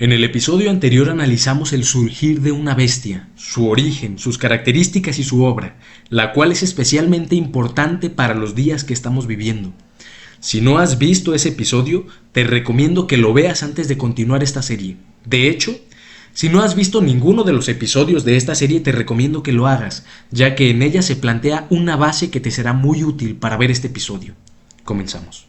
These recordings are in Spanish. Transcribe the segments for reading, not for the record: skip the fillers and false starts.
En el episodio anterior analizamos el surgir de una bestia, su origen, sus características y su obra, la cual es especialmente importante para los días que estamos viviendo. Si no has visto ese episodio, te recomiendo que lo veas antes de continuar esta serie. De hecho, si no has visto ninguno de los episodios de esta serie, te recomiendo que lo hagas, ya que en ella se plantea una base que te será muy útil para ver este episodio. Comenzamos.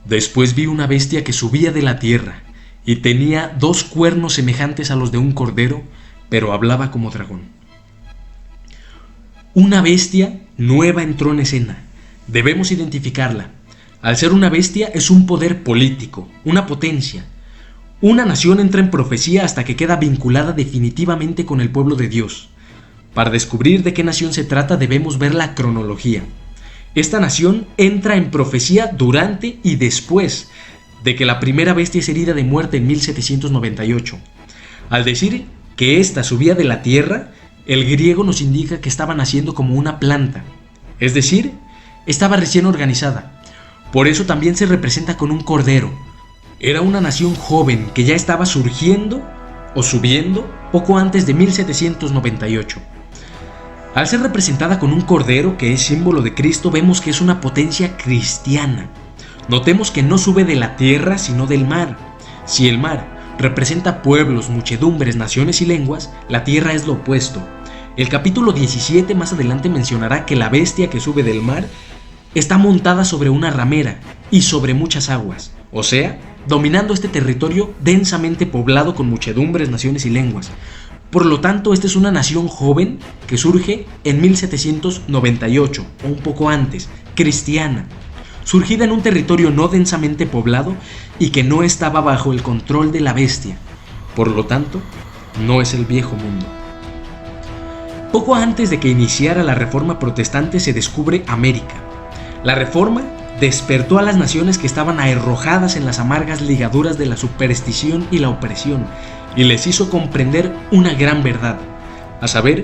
Después vi una bestia que subía de la tierra, y tenía 2 cuernos semejantes a los de un cordero, pero hablaba como dragón. Una bestia nueva entró en escena. Debemos identificarla. Al ser una bestia es un poder político, una potencia. Una nación entra en profecía hasta que queda vinculada definitivamente con el pueblo de Dios. Para descubrir de qué nación se trata debemos ver la cronología. Esta nación entra en profecía durante y después de que la primera bestia es herida de muerte en 1798. Al decir que ésta subía de la tierra, el griego nos indica que estaba naciendo como una planta, es decir, estaba recién organizada. Por eso también se representa con un cordero. Era una nación joven que ya estaba surgiendo o subiendo poco antes de 1798. Al ser representada con un cordero, que es símbolo de Cristo, vemos que es una potencia cristiana. Notemos que no sube de la tierra, sino del mar. Si el mar representa pueblos, muchedumbres, naciones y lenguas, la tierra es lo opuesto. El capítulo 17 más adelante mencionará que la bestia que sube del mar está montada sobre una ramera y sobre muchas aguas, o sea, dominando este territorio densamente poblado con muchedumbres, naciones y lenguas. Por lo tanto, esta es una nación joven que surge en 1798 o un poco antes, cristiana, surgida en un territorio no densamente poblado y que no estaba bajo el control de la bestia. Por lo tanto, no es el viejo mundo. Poco antes de que iniciara la Reforma Protestante se descubre América. La Reforma despertó a las naciones que estaban arrojadas en las amargas ligaduras de la superstición y la opresión y les hizo comprender una gran verdad, a saber,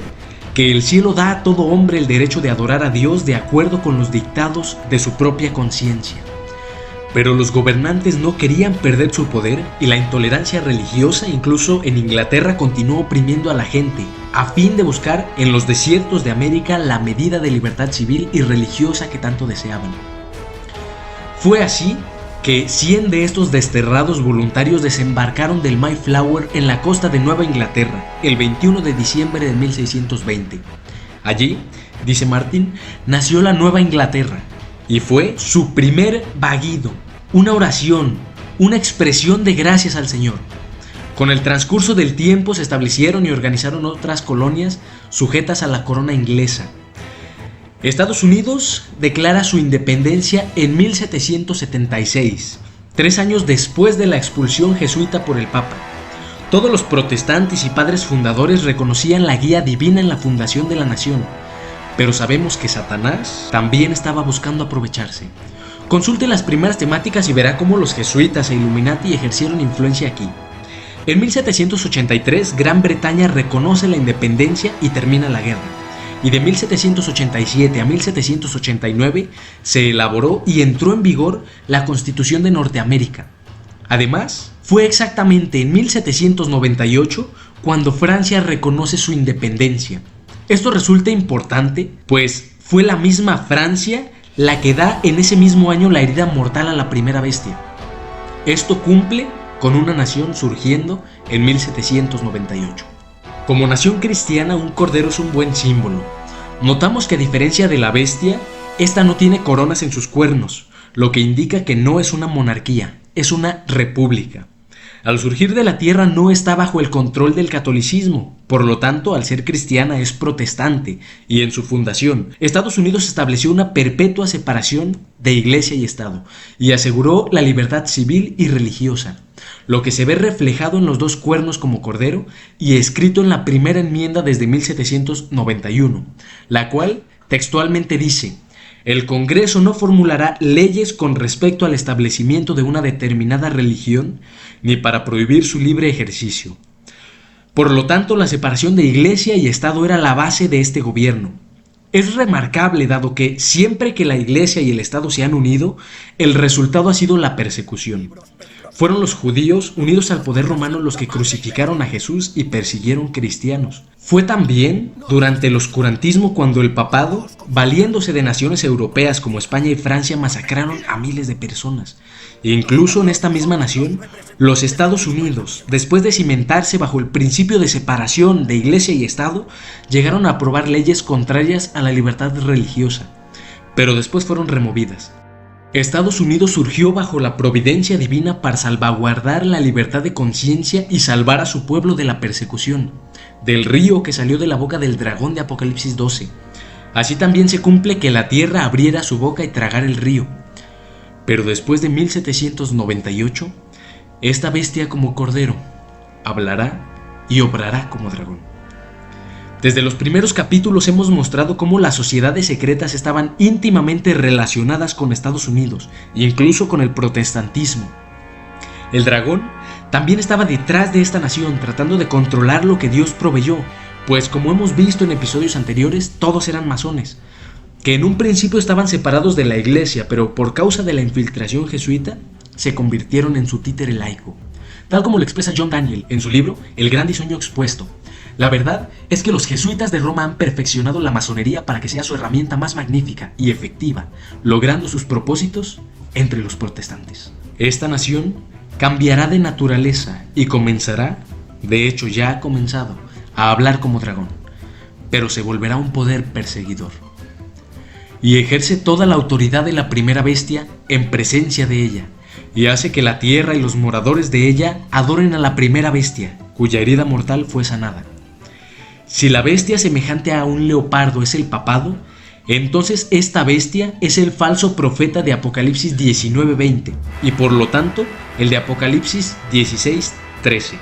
que el cielo da a todo hombre el derecho de adorar a Dios de acuerdo con los dictados de su propia conciencia. Pero los gobernantes no querían perder su poder y la intolerancia religiosa, incluso en Inglaterra, continuó oprimiendo a la gente, a fin de buscar en los desiertos de América la medida de libertad civil y religiosa que tanto deseaban. Fue así que 100 de estos desterrados voluntarios desembarcaron del Mayflower en la costa de Nueva Inglaterra el 21 de diciembre de 1620. Allí, dice Martin, nació la Nueva Inglaterra y fue su primer vagido, una oración, una expresión de gracias al Señor. Con el transcurso del tiempo se establecieron y organizaron otras colonias sujetas a la corona inglesa. Estados Unidos declara su independencia en 1776, 3 años después de la expulsión jesuita por el Papa. Todos los protestantes y padres fundadores reconocían la guía divina en la fundación de la nación, pero sabemos que Satanás también estaba buscando aprovecharse. Consulte las primeras temáticas y verá cómo los jesuitas e Illuminati ejercieron influencia aquí. En 1783, Gran Bretaña reconoce la independencia y termina la guerra. Y de 1787 a 1789 se elaboró y entró en vigor la Constitución de Norteamérica. Además, fue exactamente en 1798 cuando Francia reconoce su independencia. Esto resulta importante, pues fue la misma Francia la que da en ese mismo año la herida mortal a la primera bestia. Esto cumple con una nación surgiendo en 1798. Como nación cristiana, un cordero es un buen símbolo. Notamos que a diferencia de la bestia, esta no tiene coronas en sus cuernos, lo que indica que no es una monarquía, es una república. Al surgir de la tierra no está bajo el control del catolicismo, por lo tanto, al ser cristiana es protestante, y en su fundación, Estados Unidos estableció una perpetua separación de iglesia y Estado, y aseguró la libertad civil y religiosa, lo que se ve reflejado en los 2 cuernos como cordero y escrito en la primera enmienda desde 1791, la cual textualmente dice: el Congreso no formulará leyes con respecto al establecimiento de una determinada religión ni para prohibir su libre ejercicio. Por lo tanto, la separación de iglesia y Estado era la base de este gobierno. Es remarcable dado que siempre que la Iglesia y el Estado se han unido, el resultado ha sido la persecución. Fueron los judíos unidos al poder romano los que crucificaron a Jesús y persiguieron cristianos. Fue también durante el oscurantismo cuando el papado, valiéndose de naciones europeas como España y Francia, masacraron a miles de personas. E incluso en esta misma nación, los Estados Unidos, después de cimentarse bajo el principio de separación de Iglesia y Estado, llegaron a aprobar leyes contrarias a la libertad religiosa, pero después fueron removidas. Estados Unidos surgió bajo la providencia divina para salvaguardar la libertad de conciencia y salvar a su pueblo de la persecución, del río que salió de la boca del dragón de Apocalipsis 12. Así también se cumple que la tierra abriera su boca y tragara el río. Pero después de 1798, esta bestia como cordero hablará y obrará como dragón. Desde los primeros capítulos hemos mostrado cómo las sociedades secretas estaban íntimamente relacionadas con Estados Unidos e incluso con el protestantismo. El dragón también estaba detrás de esta nación tratando de controlar lo que Dios proveyó, pues como hemos visto en episodios anteriores, todos eran masones, que en un principio estaban separados de la iglesia, pero por causa de la infiltración jesuita, se convirtieron en su títere laico, tal como lo expresa John Daniel en su libro El Gran Diseño Expuesto. La verdad es que los jesuitas de Roma han perfeccionado la masonería para que sea su herramienta más magnífica y efectiva, logrando sus propósitos entre los protestantes. Esta nación cambiará de naturaleza y comenzará, de hecho ya ha comenzado, a hablar como dragón, pero se volverá un poder perseguidor. Y ejerce toda la autoridad de la primera bestia en presencia de ella, y hace que la tierra y los moradores de ella adoren a la primera bestia, cuya herida mortal fue sanada. Si la bestia semejante a un leopardo es el papado, entonces esta bestia es el falso profeta de Apocalipsis 19:20 y por lo tanto el de Apocalipsis 16:13.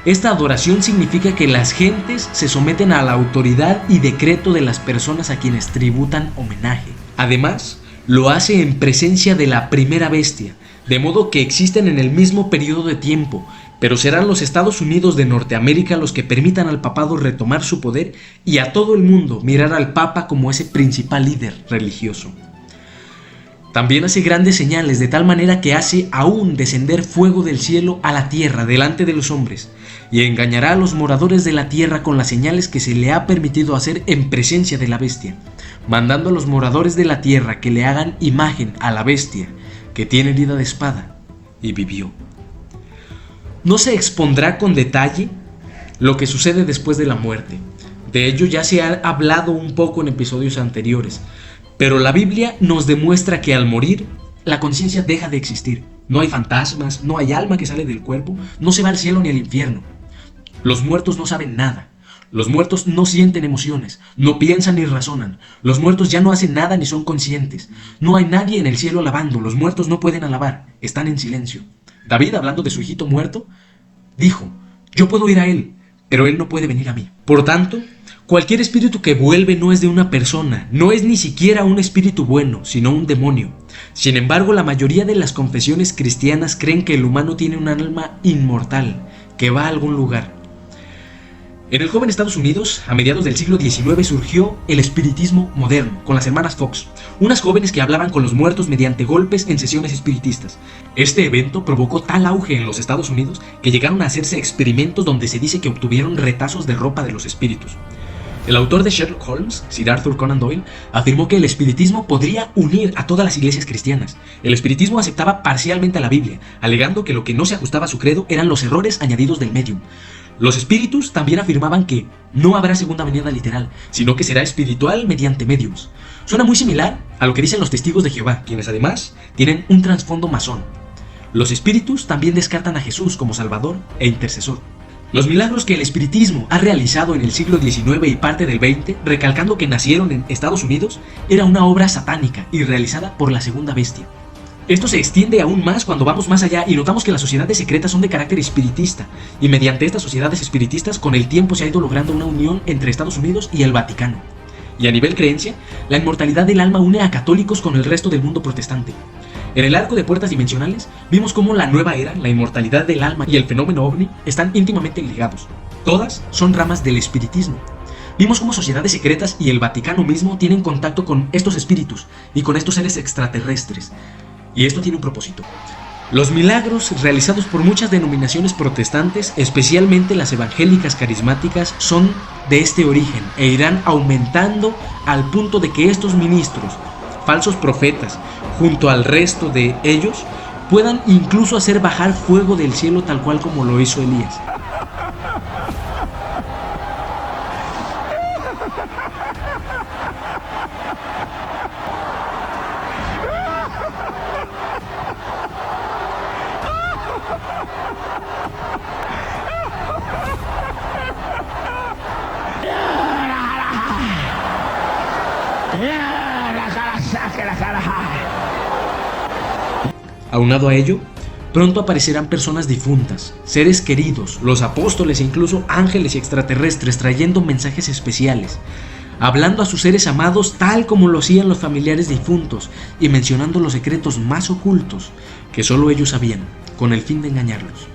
Esta adoración significa que las gentes se someten a la autoridad y decreto de las personas a quienes tributan homenaje. Además, lo hace en presencia de la primera bestia, de modo que existen en el mismo periodo de tiempo, pero serán los Estados Unidos de Norteamérica los que permitan al papado retomar su poder y a todo el mundo mirar al papa como ese principal líder religioso. También hace grandes señales de tal manera que hace aún descender fuego del cielo a la tierra delante de los hombres y engañará a los moradores de la tierra con las señales que se le ha permitido hacer en presencia de la bestia, mandando a los moradores de la tierra que le hagan imagen a la bestia que tiene herida de espada y vivió. No se expondrá con detalle lo que sucede después de la muerte. De ello ya se ha hablado un poco en episodios anteriores, pero la Biblia nos demuestra que al morir, la conciencia deja de existir. No hay fantasmas, no hay alma que sale del cuerpo, no se va al cielo ni al infierno. Los muertos no saben nada. Los muertos no sienten emociones, no piensan ni razonan. Los muertos ya no hacen nada ni son conscientes. No hay nadie en el cielo alabando, los muertos no pueden alabar, están en silencio. David, hablando de su hijito muerto, dijo: yo puedo ir a él, pero él no puede venir a mí. Por tanto, cualquier espíritu que vuelve no es de una persona, no es ni siquiera un espíritu bueno, sino un demonio. Sin embargo, la mayoría de las confesiones cristianas creen que el humano tiene un alma inmortal, que va a algún lugar. En el joven Estados Unidos, a mediados del siglo XIX, surgió el espiritismo moderno, con las hermanas Fox, unas jóvenes que hablaban con los muertos mediante golpes en sesiones espiritistas. Este evento provocó tal auge en los Estados Unidos que llegaron a hacerse experimentos donde se dice que obtuvieron retazos de ropa de los espíritus. El autor de Sherlock Holmes, Sir Arthur Conan Doyle, afirmó que el espiritismo podría unir a todas las iglesias cristianas. El espiritismo aceptaba parcialmente a la Biblia, alegando que lo que no se ajustaba a su credo eran los errores añadidos del medium. Los espíritus también afirmaban que no habrá segunda venida literal, sino que será espiritual mediante mediums. Suena muy similar a lo que dicen los testigos de Jehová, quienes además tienen un trasfondo masón. Los espíritus también descartan a Jesús como Salvador e intercesor. Los milagros que el espiritismo ha realizado en el siglo XIX y parte del XX, recalcando que nacieron en Estados Unidos, era una obra satánica y realizada por la segunda bestia. Esto se extiende aún más cuando vamos más allá y notamos que las sociedades secretas son de carácter espiritista, y mediante estas sociedades espiritistas con el tiempo se ha ido logrando una unión entre Estados Unidos y el Vaticano. Y a nivel creencia, la inmortalidad del alma une a católicos con el resto del mundo protestante. En el arco de puertas dimensionales, vimos cómo la nueva era, la inmortalidad del alma y el fenómeno ovni están íntimamente ligados. Todas son ramas del espiritismo. Vimos cómo sociedades secretas y el Vaticano mismo tienen contacto con estos espíritus y con estos seres extraterrestres. Y esto tiene un propósito. Los milagros realizados por muchas denominaciones protestantes, especialmente las evangélicas carismáticas, son de este origen e irán aumentando al punto de que estos ministros, falsos profetas, junto al resto de ellos, puedan incluso hacer bajar fuego del cielo tal cual como lo hizo Elías. Aunado a ello, pronto aparecerán personas difuntas, seres queridos, los apóstoles e incluso ángeles y extraterrestres trayendo mensajes especiales, hablando a sus seres amados tal como lo hacían los familiares difuntos y mencionando los secretos más ocultos que solo ellos sabían, con el fin de engañarlos.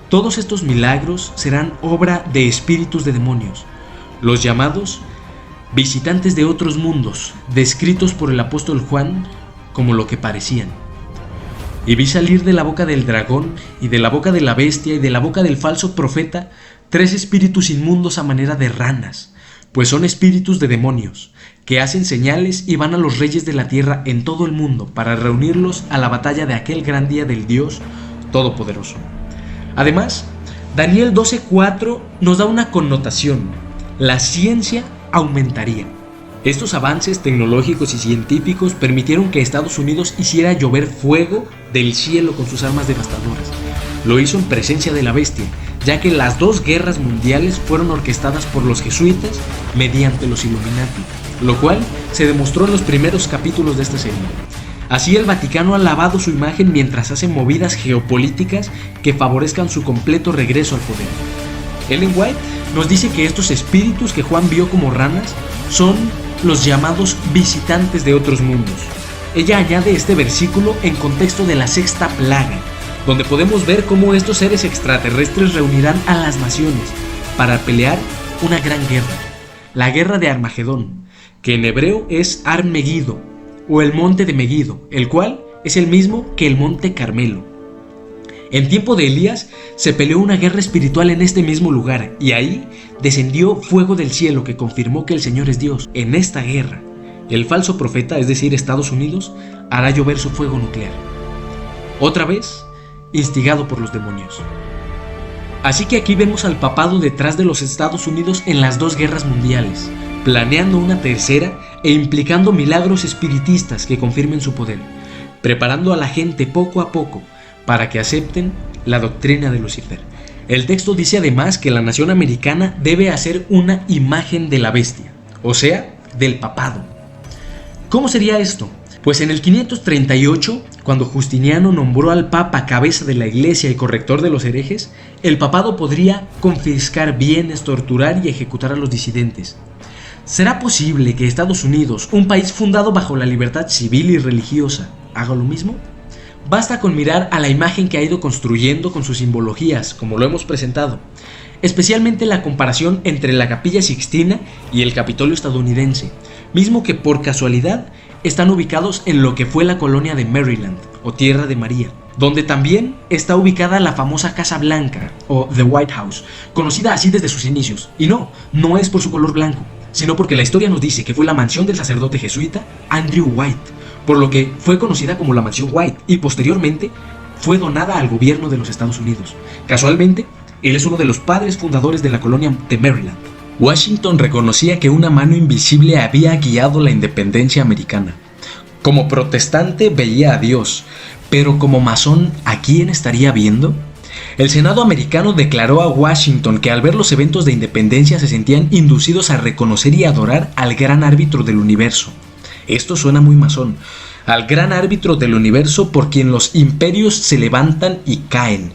Todos estos milagros serán obra de espíritus de demonios, los llamados visitantes de otros mundos, descritos por el apóstol Juan como lo que parecían. Y vi salir de la boca del dragón, y de la boca de la bestia, y de la boca del falso profeta, 3 espíritus inmundos a manera de ranas, pues son espíritus de demonios, que hacen señales y van a los reyes de la tierra en todo el mundo para reunirlos a la batalla de aquel gran día del Dios Todopoderoso. Además, Daniel 12:4 nos da una connotación: la ciencia aumentaría. Estos avances tecnológicos y científicos permitieron que Estados Unidos hiciera llover fuego del cielo con sus armas devastadoras. Lo hizo en presencia de la bestia, ya que las 2 guerras mundiales fueron orquestadas por los jesuitas mediante los Illuminati, lo cual se demostró en los primeros capítulos de esta serie. Así el Vaticano ha lavado su imagen mientras hace movidas geopolíticas que favorezcan su completo regreso al poder. Ellen White nos dice que estos espíritus que Juan vio como ranas son los llamados visitantes de otros mundos. Ella añade este versículo en contexto de la 6ª plaga, donde podemos ver cómo estos seres extraterrestres reunirán a las naciones para pelear una gran guerra, la guerra de Armagedón, que en hebreo es Har Megiddo, o el monte de Megiddo, el cual es el mismo que el monte Carmelo. En tiempo de Elías se peleó una guerra espiritual en este mismo lugar, y ahí descendió fuego del cielo que confirmó que el Señor es Dios. En esta guerra, el falso profeta, es decir, Estados Unidos, hará llover su fuego nuclear, otra vez instigado por los demonios. Así que aquí vemos al papado detrás de los Estados Unidos en las 2 guerras mundiales, planeando una tercera e implicando milagros espiritistas que confirmen su poder, preparando a la gente poco a poco para que acepten la doctrina de Lucifer. El texto dice además que la nación americana debe hacer una imagen de la bestia, o sea, del papado. ¿Cómo sería esto? Pues en el 538, cuando Justiniano nombró al papa cabeza de la iglesia y corrector de los herejes, el papado podría confiscar bienes, torturar y ejecutar a los disidentes. ¿Será posible que Estados Unidos, un país fundado bajo la libertad civil y religiosa, haga lo mismo? Basta con mirar a la imagen que ha ido construyendo con sus simbologías, como lo hemos presentado, especialmente la comparación entre la Capilla Sixtina y el Capitolio estadounidense, mismo que por casualidad están ubicados en lo que fue la colonia de Maryland, o Tierra de María, donde también está ubicada la famosa Casa Blanca, o The White House, conocida así desde sus inicios, y no es por su color blanco, sino porque la historia nos dice que fue la mansión del sacerdote jesuita Andrew White, por lo que fue conocida como la Mansión White y posteriormente fue donada al gobierno de los Estados Unidos. Casualmente, él es uno de los padres fundadores de la colonia de Maryland. Washington reconocía que una mano invisible había guiado la independencia americana. Como protestante veía a Dios, pero como masón, ¿a quién estaría viendo? El Senado americano declaró a Washington que al ver los eventos de independencia se sentían inducidos a reconocer y adorar al gran árbitro del universo. Esto suena muy masón. Al gran árbitro del universo por quien los imperios se levantan y caen.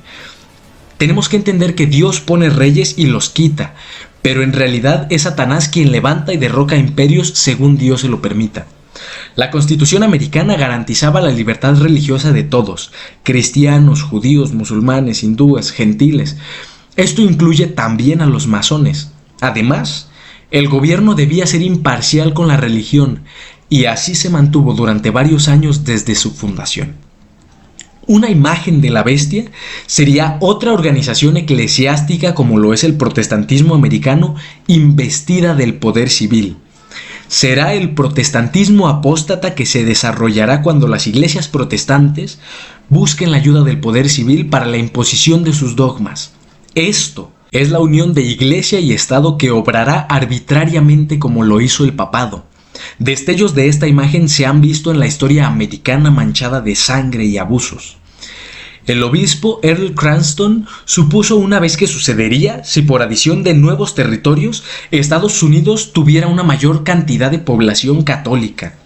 Tenemos que entender que Dios pone reyes y los quita, pero en realidad es Satanás quien levanta y derroca imperios según Dios se lo permita. La Constitución americana garantizaba la libertad religiosa de todos, cristianos, judíos, musulmanes, hindúes, gentiles. Esto incluye también a los masones. Además, El gobierno debía ser imparcial con la religión, y así se mantuvo durante varios años desde su fundación. Una imagen de la bestia sería otra organización eclesiástica como lo es el protestantismo americano, investida del poder civil. Será el protestantismo apóstata que se desarrollará cuando las iglesias protestantes busquen la ayuda del poder civil para la imposición de sus dogmas. Esto es la unión de iglesia y Estado que obrará arbitrariamente como lo hizo el papado. Destellos de esta imagen se han visto en la historia americana manchada de sangre y abusos. El obispo Earl Cranston supuso una vez que sucedería si por adición de nuevos territorios Estados Unidos tuviera una mayor cantidad de población católica.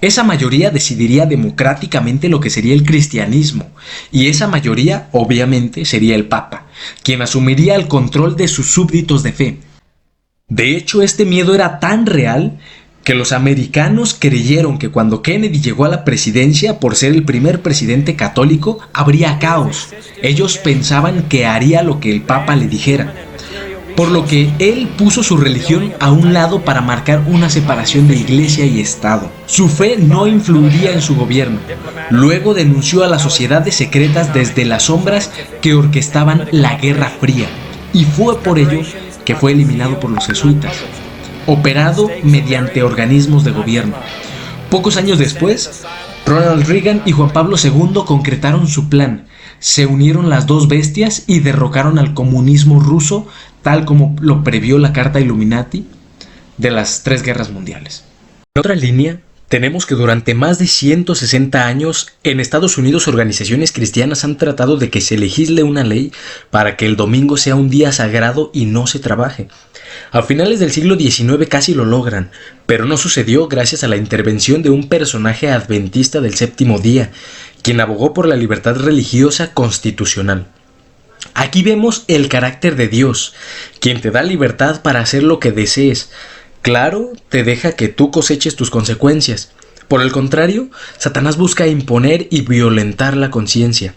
Esa mayoría decidiría democráticamente lo que sería el cristianismo, y esa mayoría obviamente sería el Papa, quien asumiría el control de sus súbditos de fe. De hecho, este miedo era tan real que los americanos creyeron que cuando Kennedy llegó a la presidencia, por ser el primer presidente católico, habría caos. Ellos pensaban que haría lo que el Papa le dijera, por lo que él puso su religión a un lado para marcar una separación de iglesia y Estado. Su fe no influiría en su gobierno. Luego denunció a las sociedades secretas desde las sombras que orquestaban la Guerra Fría, y fue por ello que fue eliminado por los jesuitas, operado mediante organismos de gobierno. Pocos años después, Ronald Reagan y Juan Pablo II concretaron su plan. Se unieron las dos bestias y derrocaron al comunismo ruso, tal como lo previó la Carta Illuminati de las 3 guerras mundiales. En otra línea, tenemos que durante más de 160 años en Estados Unidos organizaciones cristianas han tratado de que se legisle una ley para que el domingo sea un día sagrado y no se trabaje. A finales del siglo XIX casi lo logran, pero no sucedió gracias a la intervención de un personaje adventista del séptimo día, quien abogó por la libertad religiosa constitucional. Aquí vemos el carácter de Dios, quien te da libertad para hacer lo que desees. Claro, te deja que tú coseches tus consecuencias. Por el contrario, Satanás busca imponer y violentar la conciencia.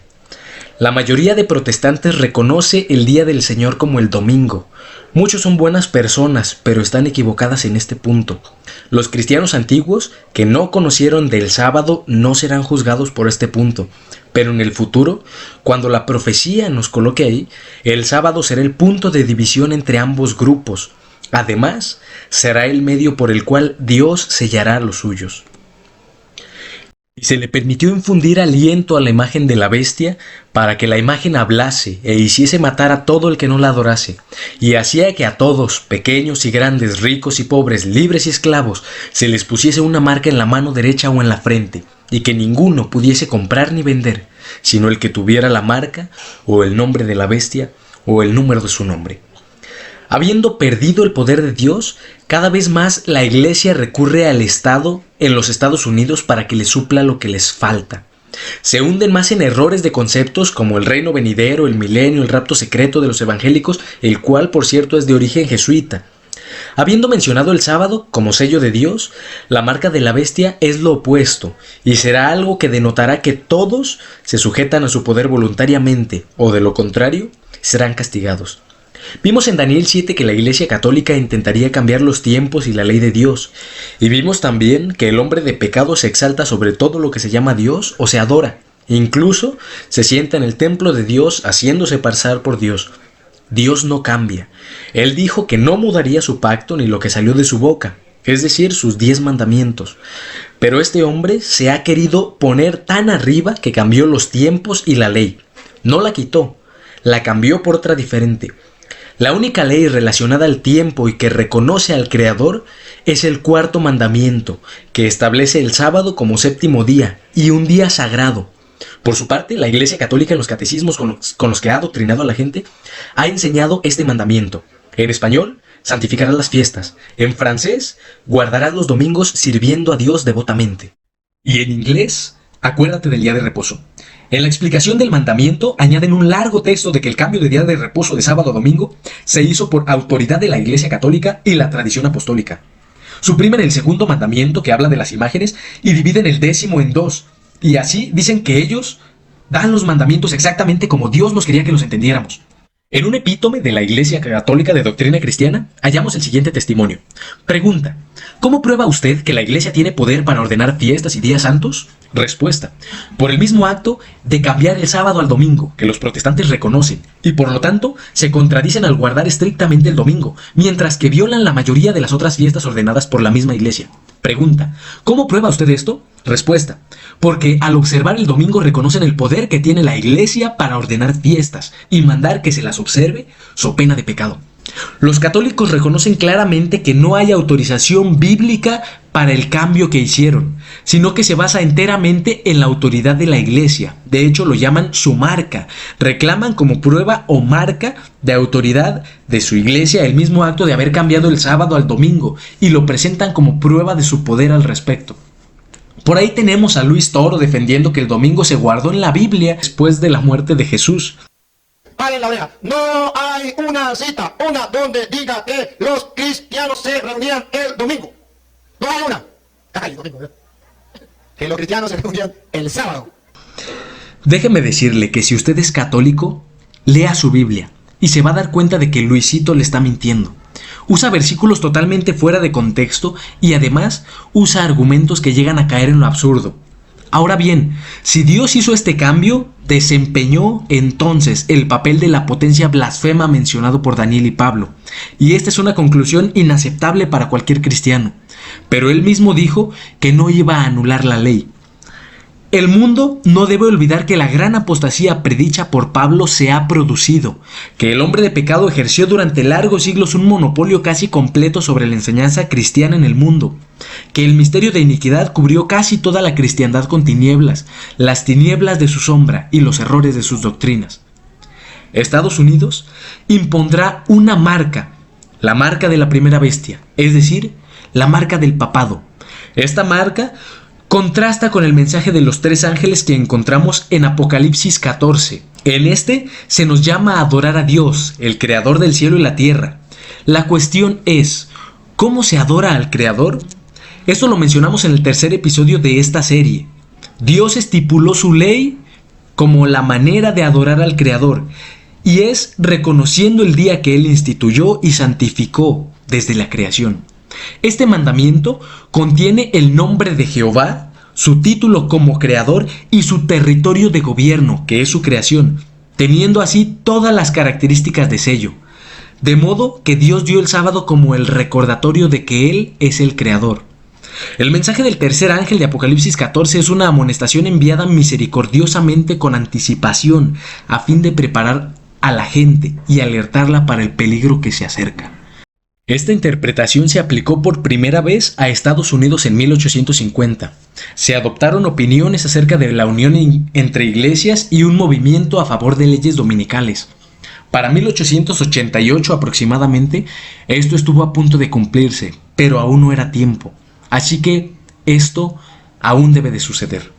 La mayoría de protestantes reconoce el día del Señor como el domingo. Muchos son buenas personas, pero están equivocadas en este punto. Los cristianos antiguos que no conocieron del sábado no serán juzgados por este punto, pero en el futuro, cuando la profecía nos coloque ahí, el sábado será el punto de división entre ambos grupos. Además, será el medio por el cual Dios sellará a los suyos. Y se le permitió infundir aliento a la imagen de la bestia para que la imagen hablase e hiciese matar a todo el que no la adorase, y hacía que a todos, pequeños y grandes, ricos y pobres, libres y esclavos, se les pusiese una marca en la mano derecha o en la frente, y que ninguno pudiese comprar ni vender, sino el que tuviera la marca, o el nombre de la bestia, o el número de su nombre. Habiendo perdido el poder de Dios, cada vez más la Iglesia recurre al Estado en los Estados Unidos para que le supla lo que les falta. Se hunden más en errores de conceptos como el reino venidero, el milenio, el rapto secreto de los evangélicos, el cual por cierto es de origen jesuita. Habiendo mencionado el sábado como sello de Dios, la marca de la bestia es lo opuesto, y será algo que denotará que todos se sujetan a su poder voluntariamente, o de lo contrario, serán castigados. Vimos en Daniel 7 que la Iglesia Católica intentaría cambiar los tiempos y la ley de Dios, y vimos también que el hombre de pecado se exalta sobre todo lo que se llama Dios o se adora, incluso se sienta en el templo de Dios haciéndose pasar por Dios. Dios no cambia. Él dijo que no mudaría su pacto ni lo que salió de su boca, es decir, sus 10 mandamientos. Pero este hombre se ha querido poner tan arriba que cambió los tiempos y la ley. No la quitó, la cambió por otra diferente. La única ley relacionada al tiempo y que reconoce al Creador es el 4º mandamiento, que establece el sábado como séptimo día y un día sagrado. Por su parte, la Iglesia Católica en los catecismos con los que ha adoctrinado a la gente, ha enseñado este mandamiento. En español, santificarás las fiestas. En francés, guardarás los domingos sirviendo a Dios devotamente. Y en inglés, acuérdate del día de reposo. En la explicación del mandamiento añaden un largo texto de que el cambio de día de reposo de sábado a domingo se hizo por autoridad de la Iglesia Católica y la tradición apostólica. Suprimen el 2º mandamiento que habla de las imágenes y dividen el 10º en 2. Y así dicen que ellos dan los mandamientos exactamente como Dios nos quería que los entendiéramos. En un epítome de la Iglesia Católica de Doctrina Cristiana, hallamos el siguiente testimonio. Pregunta: ¿cómo prueba usted que la Iglesia tiene poder para ordenar fiestas y días santos? Respuesta: por el mismo acto de cambiar el sábado al domingo, que los protestantes reconocen, y por lo tanto se contradicen al guardar estrictamente el domingo, mientras que violan la mayoría de las otras fiestas ordenadas por la misma Iglesia. Pregunta: ¿cómo prueba usted esto? Respuesta: porque al observar el domingo reconocen el poder que tiene la Iglesia para ordenar fiestas y mandar que se las observe, so pena de pecado. Los católicos reconocen claramente que no hay autorización bíblica para el cambio que hicieron, sino que se basa enteramente en la autoridad de la Iglesia. De hecho, lo llaman su marca. Reclaman como prueba o marca de autoridad de su Iglesia el mismo acto de haber cambiado el sábado al domingo y lo presentan como prueba de su poder al respecto. Por ahí tenemos a Luis Toro defendiendo que el domingo se guardó en la Biblia después de la muerte de Jesús. Paren la oreja. No hay una cita, donde diga que los cristianos se reunían el domingo. No hay una. Ay, domingo, ¿verdad? Que los cristianos se reunían el sábado. Déjeme decirle que si usted es católico, lea su Biblia y se va a dar cuenta de que Luisito le está mintiendo. Usa versículos totalmente fuera de contexto y además usa argumentos que llegan a caer en lo absurdo. Ahora bien, si Dios hizo este cambio, desempeñó entonces el papel de la potencia blasfema mencionado por Daniel y Pablo. Y esta es una conclusión inaceptable para cualquier cristiano. Pero él mismo dijo que no iba a anular la ley. El mundo no debe olvidar que la gran apostasía predicha por Pablo se ha producido, que el hombre de pecado ejerció durante largos siglos un monopolio casi completo sobre la enseñanza cristiana en el mundo, que el misterio de iniquidad cubrió casi toda la cristiandad con tinieblas, las tinieblas de su sombra y los errores de sus doctrinas. Estados Unidos impondrá una marca, la marca de la primera bestia, es decir, la marca del papado. Esta marca contrasta con el mensaje de los tres ángeles que encontramos en Apocalipsis 14. En este se nos llama a adorar a Dios, el creador del cielo y la tierra. La cuestión es, ¿cómo se adora al creador? Esto lo mencionamos en el tercer episodio de esta serie. Dios estipuló su ley como la manera de adorar al creador, y es reconociendo el día que él instituyó y santificó desde la creación. Este mandamiento contiene el nombre de Jehová, su título como creador y su territorio de gobierno, que es su creación, teniendo así todas las características de sello. De modo que Dios dio el sábado como el recordatorio de que Él es el creador. El mensaje del tercer ángel de Apocalipsis 14 es una amonestación enviada misericordiosamente con anticipación, a fin de preparar a la gente y alertarla para el peligro que se acerca. Esta interpretación se aplicó por primera vez a Estados Unidos en 1850. Se adoptaron opiniones acerca de la unión entre iglesias y un movimiento a favor de leyes dominicales. Para 1888 aproximadamente, esto estuvo a punto de cumplirse, pero aún no era tiempo. Así que esto aún debe de suceder.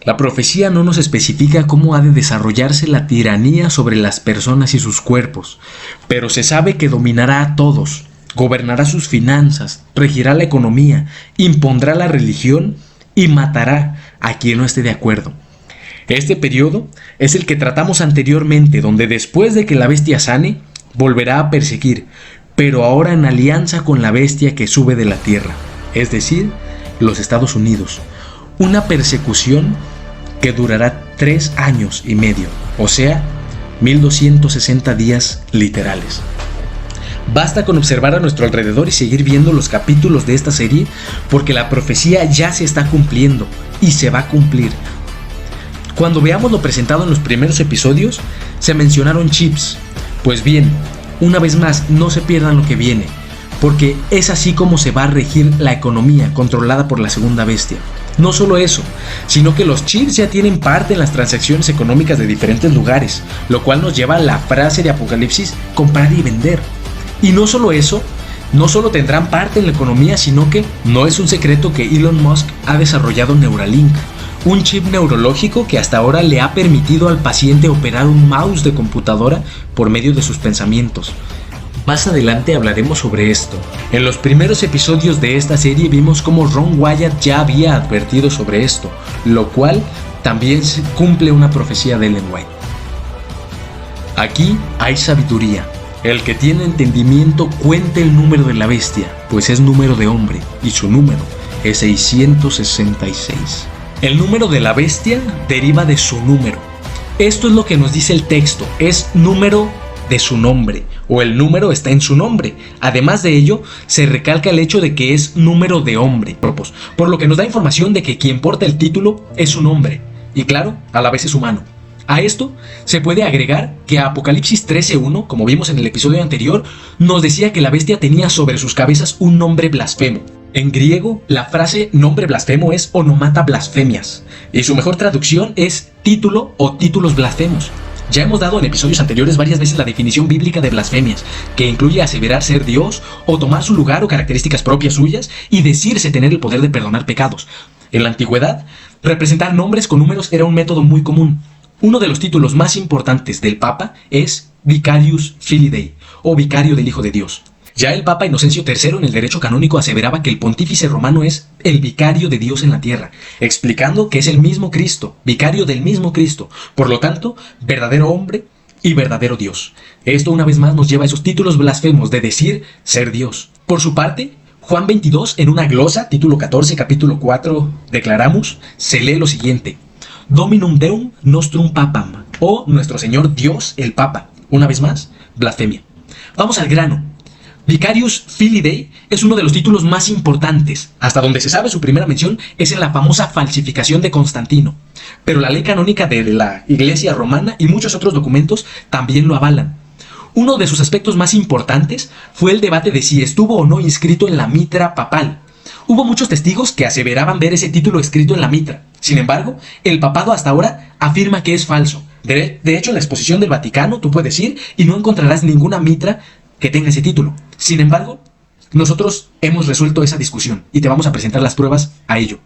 La profecía no nos especifica cómo ha de desarrollarse la tiranía sobre las personas y sus cuerpos, pero se sabe que dominará a todos, gobernará sus finanzas, regirá la economía, impondrá la religión y matará a quien no esté de acuerdo. Este periodo es el que tratamos anteriormente, donde después de que la bestia sane, volverá a perseguir, pero ahora en alianza con la bestia que sube de la tierra, es decir, los Estados Unidos. Una persecución que durará 3 años y medio, o sea, 1260 días literales. Basta con observar a nuestro alrededor y seguir viendo los capítulos de esta serie, porque la profecía ya se está cumpliendo y se va a cumplir. Cuando veamos lo presentado en los primeros episodios, se mencionaron chips. Pues bien, una vez más, no se pierdan lo que viene, porque es así como se va a regir la economía controlada por la segunda bestia. No solo eso, sino que los chips ya tienen parte en las transacciones económicas de diferentes lugares, lo cual nos lleva a la frase de Apocalipsis, comprar y vender. Y no solo eso, no solo tendrán parte en la economía, sino que no es un secreto que Elon Musk ha desarrollado Neuralink, un chip neurológico que hasta ahora le ha permitido al paciente operar un mouse de computadora por medio de sus pensamientos. Más adelante hablaremos sobre esto. En los primeros episodios de esta serie vimos cómo Ron Wyatt ya había advertido sobre esto, lo cual también cumple una profecía de Ellen White. Aquí hay sabiduría. El que tiene entendimiento cuente el número de la bestia, pues es número de hombre, y su número es 666. El número de la bestia deriva de su número. Esto es lo que nos dice el texto, es número de su nombre, o el número está en su nombre. Además de ello, se recalca el hecho de que es número de hombre, por lo que nos da información de que quien porta el título es un hombre, y claro, a la vez es humano. A esto se puede agregar que Apocalipsis 13:1, como vimos en el episodio anterior, nos decía que la bestia tenía sobre sus cabezas un nombre blasfemo. En griego, la frase nombre blasfemo es onomata blasfemias, y su mejor traducción es título o títulos blasfemos. Ya hemos dado en episodios anteriores varias veces la definición bíblica de blasfemias, que incluye aseverar ser Dios o tomar su lugar o características propias suyas y decirse tener el poder de perdonar pecados. En la antigüedad, representar nombres con números era un método muy común. Uno de los títulos más importantes del Papa es Vicarius Filii Dei, o Vicario del Hijo de Dios. Ya el Papa Inocencio III en el derecho canónico aseveraba que el pontífice romano es el vicario de Dios en la tierra, explicando que es el mismo Cristo, vicario del mismo Cristo, por lo tanto, verdadero hombre y verdadero Dios. Esto una vez más nos lleva a esos títulos blasfemos de decir ser Dios. Por su parte, Juan 22, en una glosa, título 14, capítulo 4, declaramos, se lee lo siguiente: Dominum Deum Nostrum Papam, o Nuestro Señor Dios el Papa. Una vez más, blasfemia. Vamos al grano. Vicarius Filii Dei es uno de los títulos más importantes. Hasta donde se sabe, su primera mención es en la famosa falsificación de Constantino. Pero la ley canónica de la Iglesia Romana y muchos otros documentos también lo avalan. Uno de sus aspectos más importantes fue el debate de si estuvo o no inscrito en la mitra papal. Hubo muchos testigos que aseveraban ver ese título escrito en la mitra. Sin embargo, el papado hasta ahora afirma que es falso. De hecho, en la exposición del Vaticano tú puedes ir y no encontrarás ninguna mitra que tenga ese título. Sin embargo, nosotros hemos resuelto esa discusión y te vamos a presentar las pruebas a ello.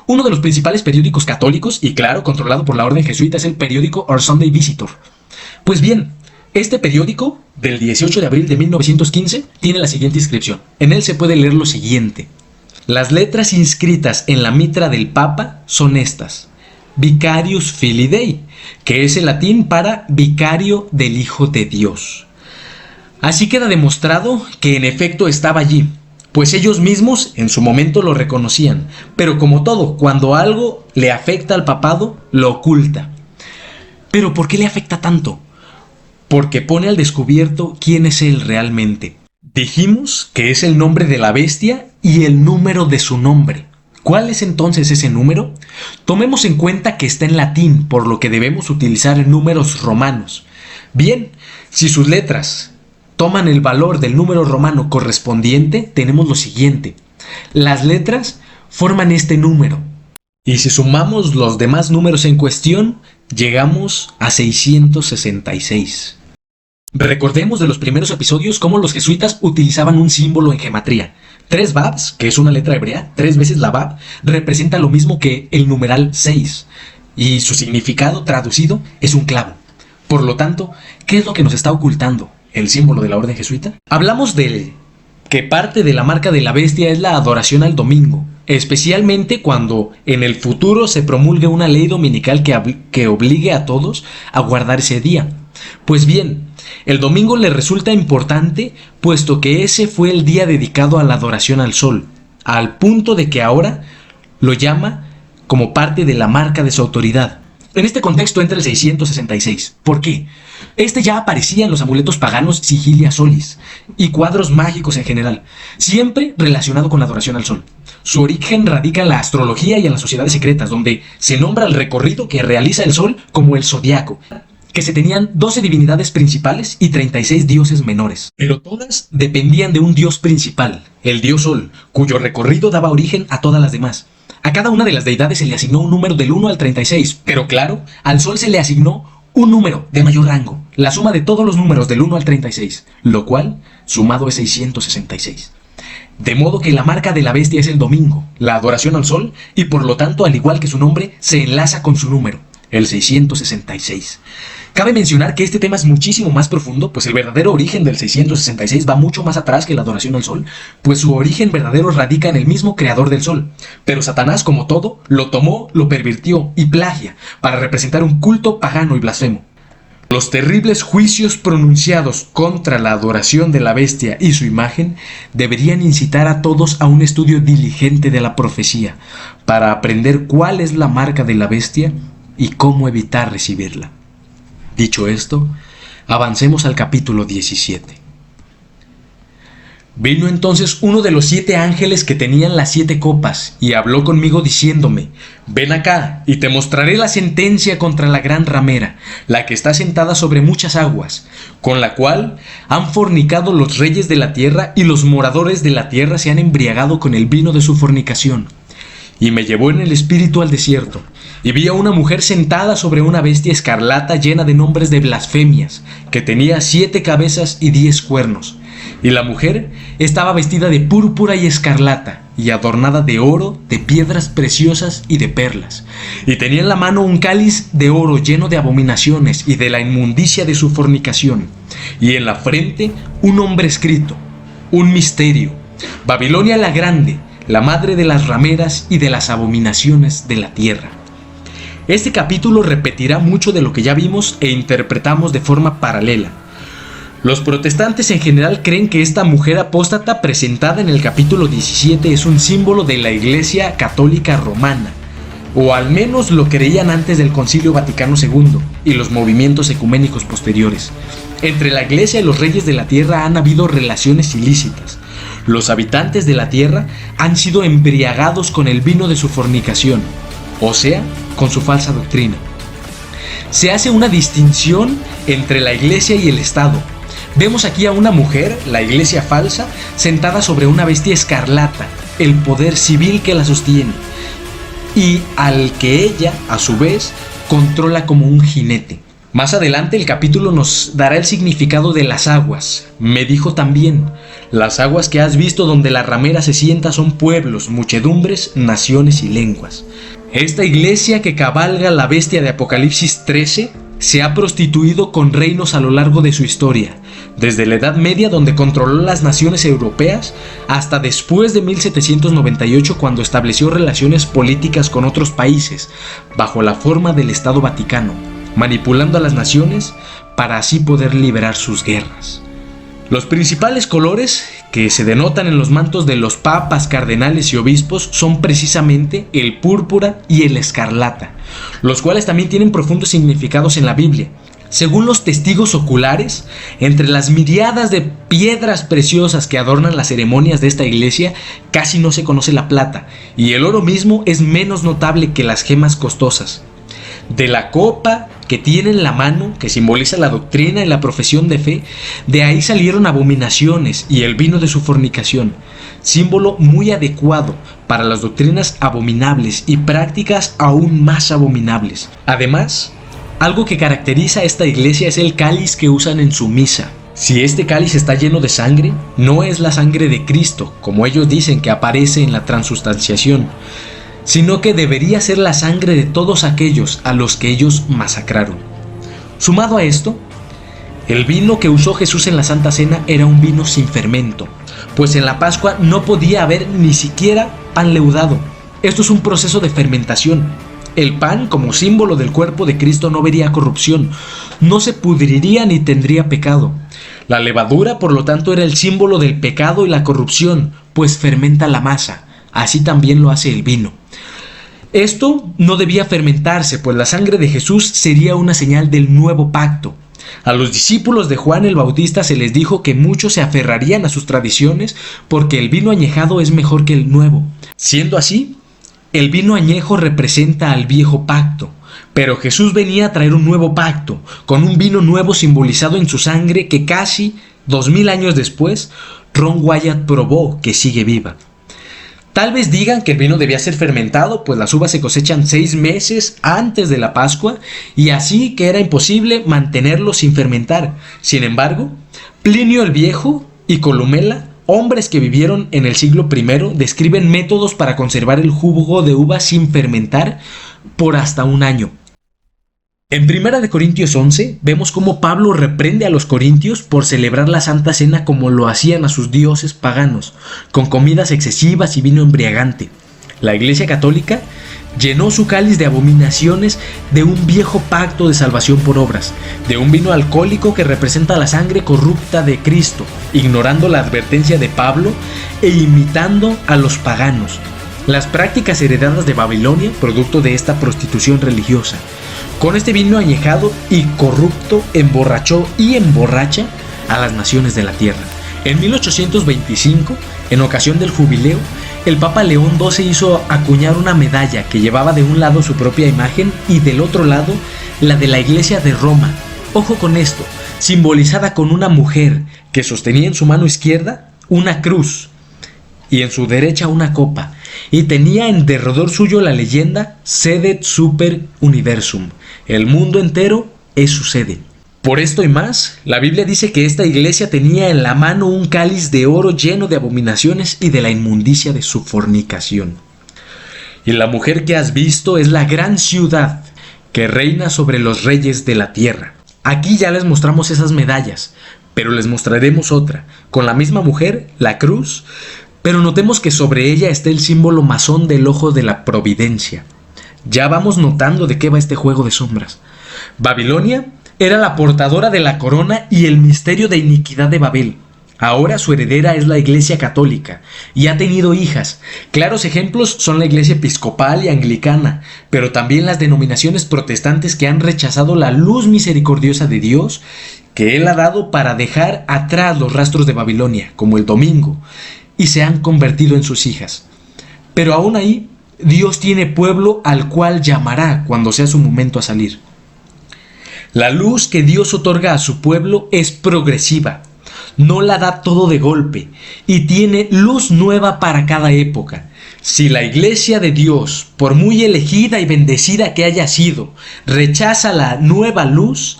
Uno de los principales periódicos católicos, y claro, controlado por la orden jesuita, es el periódico Our Sunday Visitor. Pues bien, este periódico, del 18 de abril de 1915, tiene la siguiente inscripción. En él se puede leer lo siguiente: las letras inscritas en la mitra del Papa son estas: Vicarius Filii Dei, que es el latín para vicario del Hijo de Dios. Así queda demostrado que en efecto estaba allí, pues ellos mismos en su momento lo reconocían, pero como todo, cuando algo le afecta al papado, lo oculta. ¿Pero por qué le afecta tanto? Porque pone al descubierto quién es él realmente. Dijimos que es el nombre de la bestia y el número de su nombre. ¿Cuál es entonces ese número? Tomemos en cuenta que está en latín, por lo que debemos utilizar números romanos. Bien, si sus letras toman el valor del número romano correspondiente, tenemos lo siguiente: las letras forman este número, y si sumamos los demás números en cuestión, llegamos a 666. Recordemos de los primeros episodios cómo los jesuitas utilizaban un símbolo en gematría. 3 babs, que es una letra hebrea, 3 veces la bab, representa lo mismo que el numeral 6, y su significado traducido es un clavo. Por lo tanto, ¿qué es lo que nos está ocultando el símbolo de la orden jesuita? Hablamos de que parte de la marca de la bestia es la adoración al domingo, especialmente cuando en el futuro se promulgue una ley dominical que obligue a todos a guardar ese día. Pues bien, el domingo le resulta importante puesto que ese fue el día dedicado a la adoración al sol, al punto de que ahora lo llama como parte de la marca de su autoridad. En este contexto entra el 666. ¿Por qué? Este ya aparecía en los amuletos paganos Sigilia Solis y cuadros mágicos en general, siempre relacionado con la adoración al sol. Su origen radica en la astrología y en las sociedades secretas, donde se nombra el recorrido que realiza el sol como el zodiaco, que se tenían 12 divinidades principales y 36 dioses menores, pero todas dependían de un dios principal, el dios Sol, cuyo recorrido daba origen a todas las demás. A cada una de las deidades se le asignó un número del 1 al 36, pero claro, al Sol se le asignó un número de mayor rango, la suma de todos los números del 1 al 36, lo cual sumado es 666. De modo que la marca de la bestia es el domingo, la adoración al Sol, y por lo tanto, al igual que su nombre, se enlaza con su número, el 666. Cabe mencionar que este tema es muchísimo más profundo, pues el verdadero origen del 666 va mucho más atrás que la adoración al sol, pues su origen verdadero radica en el mismo creador del sol. Pero Satanás, como todo, lo tomó, lo pervirtió y plagia para representar un culto pagano y blasfemo. Los terribles juicios pronunciados contra la adoración de la bestia y su imagen deberían incitar a todos a un estudio diligente de la profecía para aprender cuál es la marca de la bestia y cómo evitar recibirla. Dicho esto, avancemos al capítulo 17. Vino entonces uno de los 7 ángeles que tenían las 7 copas, y habló conmigo diciéndome: ven acá, y te mostraré la sentencia contra la gran ramera, la que está sentada sobre muchas aguas, con la cual han fornicado los reyes de la tierra, y los moradores de la tierra se han embriagado con el vino de su fornicación. Y me llevó en el espíritu al desierto, y vi a una mujer sentada sobre una bestia escarlata llena de nombres de blasfemias, que tenía 7 cabezas y 10 cuernos. Y la mujer estaba vestida de púrpura y escarlata, y adornada de oro, de piedras preciosas y de perlas. Y tenía en la mano un cáliz de oro lleno de abominaciones y de la inmundicia de su fornicación. Y en la frente un nombre escrito, un misterio: Babilonia la Grande, la madre de las rameras y de las abominaciones de la tierra. Este capítulo repetirá mucho de lo que ya vimos e interpretamos de forma paralela. Los protestantes en general creen que esta mujer apóstata presentada en el capítulo 17 es un símbolo de la Iglesia Católica Romana, o al menos lo creían antes del Concilio Vaticano II y los movimientos ecuménicos posteriores. Entre la Iglesia y los reyes de la tierra han habido relaciones ilícitas. Los habitantes de la tierra han sido embriagados con el vino de su fornicación, o sea, con su falsa doctrina. Se hace una distinción entre la Iglesia y el Estado. Vemos aquí a una mujer, la iglesia falsa, sentada sobre una bestia escarlata, el poder civil que la sostiene, y al que ella, a su vez, controla como un jinete. Más adelante el capítulo nos dará el significado de las aguas. Me dijo también: las aguas que has visto donde la ramera se sienta son pueblos, muchedumbres, naciones y lenguas. Esta iglesia que cabalga la bestia de Apocalipsis 13 se ha prostituido con reinos a lo largo de su historia, desde la Edad Media, donde controló las naciones europeas, hasta después de 1798, cuando estableció relaciones políticas con otros países, bajo la forma del Estado Vaticano, manipulando a las naciones para así poder liberar sus guerras. Los principales colores que se denotan en los mantos de los papas, cardenales y obispos son precisamente el púrpura y el escarlata, los cuales también tienen profundos significados en la Biblia. Según los testigos oculares, entre las miriadas de piedras preciosas que adornan las ceremonias de esta iglesia, casi no se conoce la plata, y el oro mismo es menos notable que las gemas costosas. De la copa que tiene en la mano, que simboliza la doctrina y la profesión de fe, de ahí salieron abominaciones y el vino de su fornicación, símbolo muy adecuado para las doctrinas abominables y prácticas aún más abominables. Además, algo que caracteriza a esta iglesia es el cáliz que usan en su misa. Si este cáliz está lleno de sangre, no es la sangre de Cristo, como ellos dicen que aparece en la transustanciación, sino que debería ser la sangre de todos aquellos a los que ellos masacraron. Sumado a esto, el vino que usó Jesús en la Santa Cena era un vino sin fermento, pues en la Pascua no podía haber ni siquiera pan leudado. Esto es un proceso de fermentación. El pan, como símbolo del cuerpo de Cristo, no vería corrupción, no se pudriría ni tendría pecado. La levadura, por lo tanto, era el símbolo del pecado y la corrupción, pues fermenta la masa. Así también lo hace el vino. Esto no debía fermentarse, pues la sangre de Jesús sería una señal del nuevo pacto. A los discípulos de Juan el Bautista se les dijo que muchos se aferrarían a sus tradiciones porque el vino añejado es mejor que el nuevo. Siendo así, el vino añejo representa al viejo pacto, pero Jesús venía a traer un nuevo pacto, con un vino nuevo simbolizado en su sangre que casi 2000 años después, Ron Wyatt probó que sigue viva. Tal vez digan que el vino debía ser fermentado, pues las uvas se cosechan 6 meses antes de la Pascua, y así que era imposible mantenerlo sin fermentar. Sin embargo, Plinio el Viejo y Columela, hombres que vivieron en el siglo I, describen métodos para conservar el jugo de uva sin fermentar por hasta 1 año. En 1 Corintios 11 vemos cómo Pablo reprende a los corintios por celebrar la Santa Cena como lo hacían a sus dioses paganos, con comidas excesivas y vino embriagante. La Iglesia Católica llenó su cáliz de abominaciones, de un viejo pacto de salvación por obras, de un vino alcohólico que representa la sangre corrupta de Cristo, ignorando la advertencia de Pablo e imitando a los paganos. Las prácticas heredadas de Babilonia, producto de esta prostitución religiosa. Con este vino añejado y corrupto emborrachó y emborracha a las naciones de la tierra. En 1825, en ocasión del jubileo, el Papa León XII hizo acuñar una medalla que llevaba de un lado su propia imagen y del otro lado la de la Iglesia de Roma. Ojo con esto, simbolizada con una mujer que sostenía en su mano izquierda una cruz y en su derecha una copa, y tenía en derredor suyo la leyenda Sedet Super Universum, el mundo entero es su sede. Por esto y más, la Biblia dice que esta iglesia tenía en la mano un cáliz de oro lleno de abominaciones y de la inmundicia de su fornicación. Y la mujer que has visto es la gran ciudad que reina sobre los reyes de la tierra. Aquí ya les mostramos esas medallas, pero les mostraremos otra, con la misma mujer, la cruz, pero notemos que sobre ella está el símbolo masón del ojo de la providencia. Ya vamos notando de qué va este juego de sombras. Babilonia era la portadora de la corona y el misterio de iniquidad de Babel. Ahora su heredera es la Iglesia Católica y ha tenido hijas. Claros ejemplos son la Iglesia Episcopal y Anglicana, pero también las denominaciones protestantes que han rechazado la luz misericordiosa de Dios que Él ha dado para dejar atrás los rastros de Babilonia, como el domingo, y se han convertido en sus hijas. Pero aún ahí, Dios tiene pueblo al cual llamará cuando sea su momento a salir. La luz que Dios otorga a su pueblo es progresiva, no la da todo de golpe y tiene luz nueva para cada época. Si la iglesia de Dios, por muy elegida y bendecida que haya sido, rechaza la nueva luz,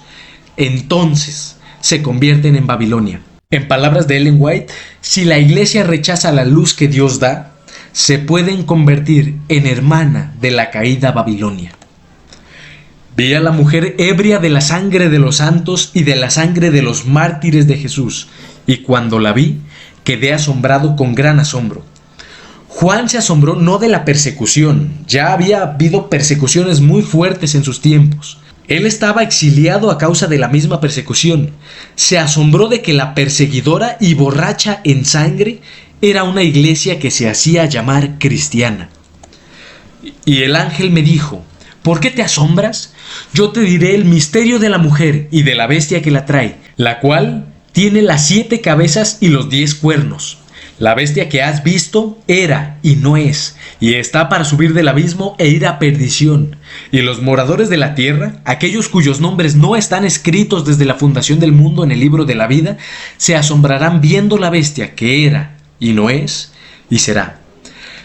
entonces se convierten en Babilonia. En palabras de Ellen White, si la iglesia rechaza la luz que Dios da, se pueden convertir en hermana de la caída Babilonia. Vi a la mujer ebria de la sangre de los santos y de la sangre de los mártires de Jesús, y cuando la vi, quedé asombrado con gran asombro. Juan se asombró no de la persecución, ya había habido persecuciones muy fuertes en sus tiempos. Él estaba exiliado a causa de la misma persecución. Se asombró de que la perseguidora y borracha en sangre era una iglesia que se hacía llamar cristiana. Y el ángel me dijo: ¿por qué te asombras? Yo te diré el misterio de la mujer y de la bestia que la trae, la cual tiene las 7 cabezas y los 10 cuernos. La bestia que has visto era y no es, y está para subir del abismo e ir a perdición. Y los moradores de la tierra, aquellos cuyos nombres no están escritos desde la fundación del mundo en el libro de la vida, se asombrarán viendo la bestia que era y no es y será.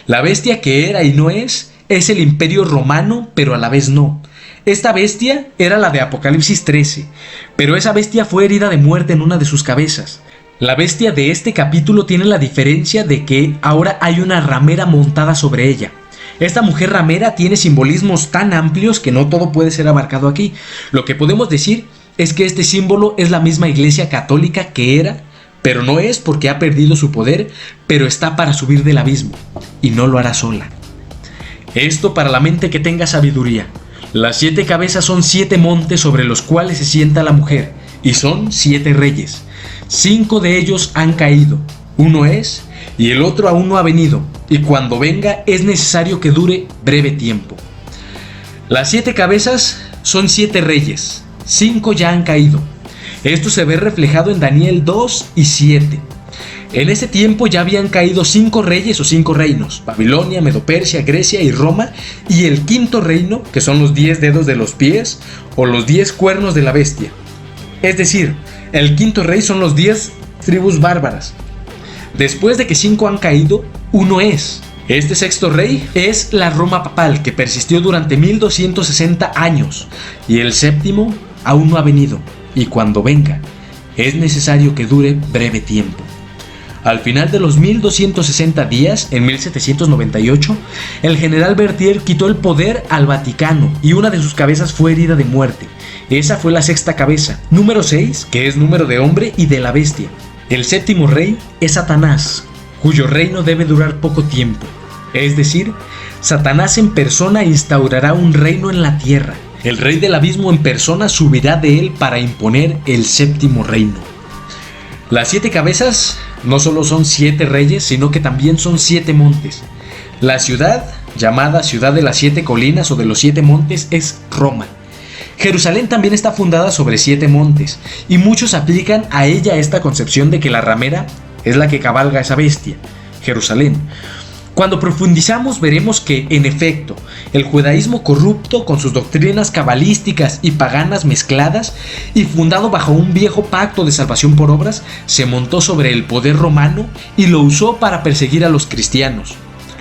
La bestia que era y no es el imperio romano, pero a la vez no. Esta bestia era la de Apocalipsis 13, pero esa bestia fue herida de muerte en una de sus cabezas. La bestia de este capítulo tiene la diferencia de que ahora hay una ramera montada sobre ella. Esta mujer ramera tiene simbolismos tan amplios que no todo puede ser abarcado aquí. Lo que podemos decir es que este símbolo es la misma iglesia católica que era, pero no es porque ha perdido su poder, pero está para subir del abismo, y no lo hará sola. Esto para la mente que tenga sabiduría. Las 7 cabezas son 7 montes sobre los cuales se sienta la mujer, y son 7 reyes. 5 de ellos han caído, uno es, y el otro aún no ha venido, y cuando venga es necesario que dure breve tiempo. Las 7 cabezas son 7 reyes, 5 ya han caído. Esto se ve reflejado en Daniel 2 y 7. En ese tiempo ya habían caído 5 reyes o 5 reinos, Babilonia, Medopersia, Grecia y Roma, y el 5.º reino, que son los 10 dedos de los pies, o los 10 cuernos de la bestia. Es decir, el 5.º rey son los 10 tribus bárbaras. Después de que 5 han caído, uno es. Este 6.º rey es la Roma papal, que persistió durante 1260 años, y el 7.º aún no ha venido, y cuando venga, es necesario que dure breve tiempo. Al final de los 1260 días, en 1798, el general Berthier quitó el poder al Vaticano y una de sus cabezas fue herida de muerte. Esa fue la 6ª cabeza, número 6, que es número de hombre y de la bestia. El 7.º rey es Satanás, cuyo reino debe durar poco tiempo. Es decir, Satanás en persona instaurará un reino en la tierra. El rey del abismo en persona subirá de él para imponer el séptimo reino. Las 7 cabezas no solo son 7 reyes, sino que también son 7 montes. La ciudad, llamada Ciudad de las 7 Colinas o de los 7 Montes, es Roma. Jerusalén también está fundada sobre 7 montes, y muchos aplican a ella esta concepción de que la ramera es la que cabalga esa bestia, Jerusalén. Cuando profundizamos veremos que, en efecto, el judaísmo corrupto con sus doctrinas cabalísticas y paganas mezcladas y fundado bajo un viejo pacto de salvación por obras, se montó sobre el poder romano y lo usó para perseguir a los cristianos.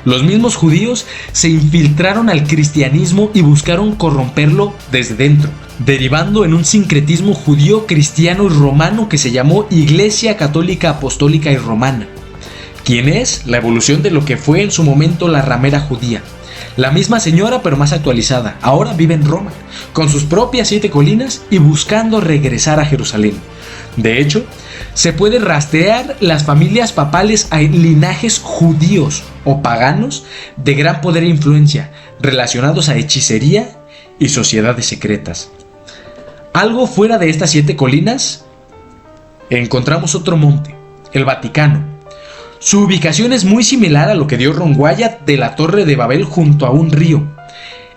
Los mismos judíos se infiltraron al cristianismo y buscaron corromperlo desde dentro, derivando en un sincretismo judío, cristiano y romano que se llamó Iglesia Católica Apostólica y Romana, quien es la evolución de lo que fue en su momento la ramera judía. La misma señora pero más actualizada, ahora vive en Roma, con sus propias 7 colinas y buscando regresar a Jerusalén. De hecho, se puede rastrear las familias papales a linajes judíos o paganos de gran poder e influencia, relacionados a hechicería y sociedades secretas. Algo fuera de estas 7 colinas, encontramos otro monte, el Vaticano. Su ubicación es muy similar a lo que dio Ron Wyatt de la Torre de Babel junto a un río.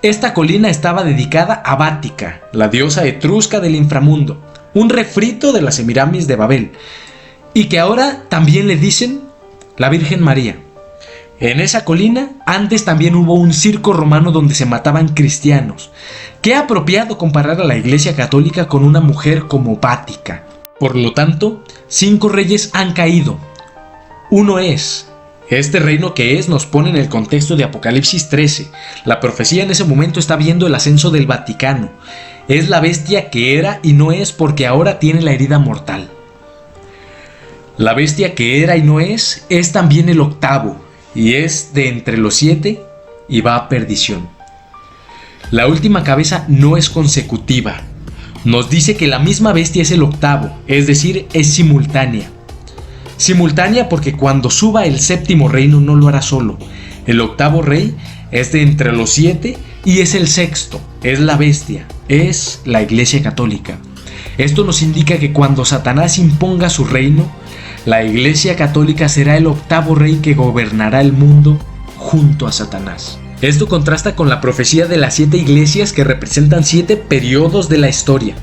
Esta colina estaba dedicada a Bática, la diosa etrusca del inframundo, un refrito de las Semiramis de Babel, y que ahora también le dicen la Virgen María. En esa colina antes también hubo un circo romano donde se mataban cristianos. Qué apropiado comparar a la Iglesia Católica con una mujer como Bática. Por lo tanto, 5 reyes han caído. Uno es. Este reino que es nos pone en el contexto de Apocalipsis 13. La profecía en ese momento está viendo el ascenso del Vaticano. Es la bestia que era y no es porque ahora tiene la herida mortal. La bestia que era y no es también el octavo y es de entre los 7 y va a perdición. La última cabeza no es consecutiva. Nos dice que la misma bestia es el octavo, es decir, es simultánea. Simultánea porque cuando suba el séptimo reino no lo hará solo. El octavo rey es de entre los 7 y es el sexto, es la bestia, es la Iglesia Católica. Esto nos indica que cuando Satanás imponga su reino, la Iglesia Católica será el octavo rey que gobernará el mundo junto a Satanás. Esto contrasta con la profecía de las 7 iglesias que representan 7 periodos de la historia.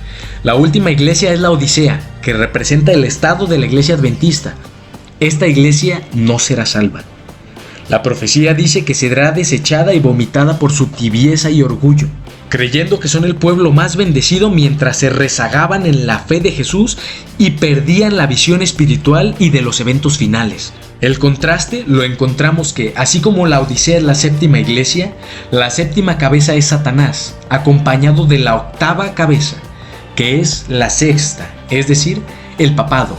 La última iglesia es la Odisea, que representa el estado de la iglesia adventista. Esta iglesia no será salva. La profecía dice que será desechada y vomitada por su tibieza y orgullo, creyendo que son el pueblo más bendecido mientras se rezagaban en la fe de Jesús y perdían la visión espiritual y de los eventos finales. El contraste lo encontramos que, así como la Odisea es la séptima iglesia, la séptima cabeza es Satanás, acompañado de la octava cabeza, que es la sexta, es decir, el papado.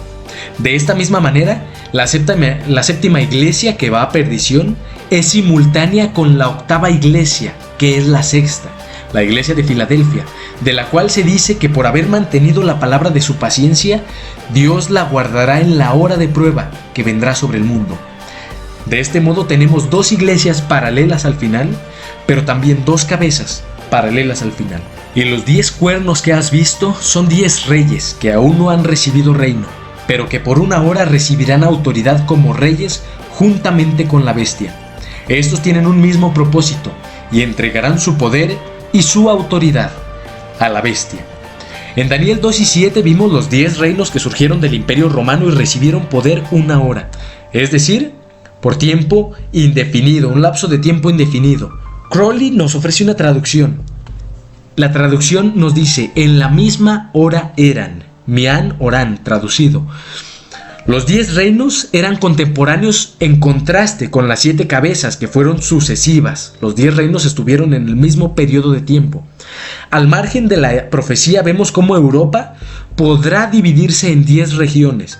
De esta misma manera, la séptima iglesia que va a perdición es simultánea con la octava iglesia, que es la sexta, la iglesia de Filadelfia, de la cual se dice que por haber mantenido la palabra de su paciencia, Dios la guardará en la hora de prueba que vendrá sobre el mundo. De este modo tenemos 2 iglesias paralelas al final, pero también 2 cabezas paralelas al final. Y los 10 cuernos que has visto son 10 reyes que aún no han recibido reino, pero que por una hora recibirán autoridad como reyes juntamente con la bestia. Estos tienen un mismo propósito y entregarán su poder y su autoridad a la bestia. En Daniel 2 y 7 vimos los 10 reinos que surgieron del Imperio Romano y recibieron poder una hora, es decir, por tiempo indefinido, un lapso de tiempo indefinido. Crowley nos ofrece una traducción. La traducción nos dice, en la misma hora eran, Mian Oran, traducido. Los 10 reinos eran contemporáneos en contraste con las 7 cabezas que fueron sucesivas. Los 10 reinos estuvieron en el mismo periodo de tiempo. Al margen de la profecía vemos cómo Europa podrá dividirse en 10 regiones.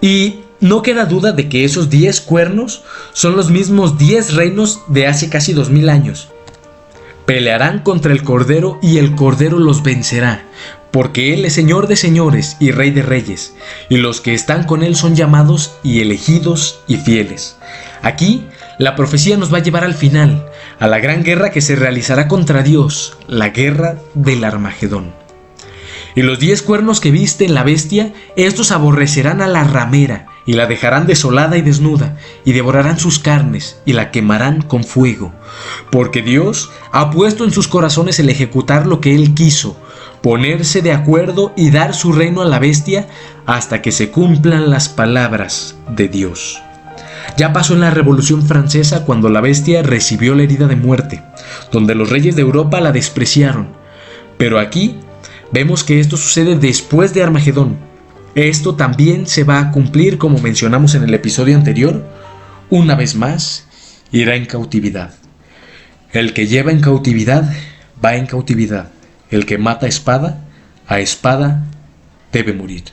Y no queda duda de que esos 10 cuernos son los mismos 10 reinos de hace casi 2000 años. Pelearán contra el Cordero y el Cordero los vencerá, porque Él es Señor de señores y Rey de reyes, y los que están con Él son llamados y elegidos y fieles. Aquí, La profecía nos va a llevar al final, a la gran guerra que se realizará contra Dios, la guerra del Armagedón. Y los 10 cuernos que viste en la bestia, estos aborrecerán a la ramera, y la dejarán desolada y desnuda, y devorarán sus carnes, y la quemarán con fuego. Porque Dios ha puesto en sus corazones el ejecutar lo que Él quiso, ponerse de acuerdo y dar su reino a la bestia hasta que se cumplan las palabras de Dios. Ya pasó en la Revolución Francesa cuando la bestia recibió la herida de muerte, donde los reyes de Europa la despreciaron. Pero aquí vemos que esto sucede después de Armagedón. Esto también se va a cumplir, como mencionamos en el episodio anterior. Una vez más, irá en cautividad. El que lleva en cautividad, va en cautividad. El que mata a espada debe morir.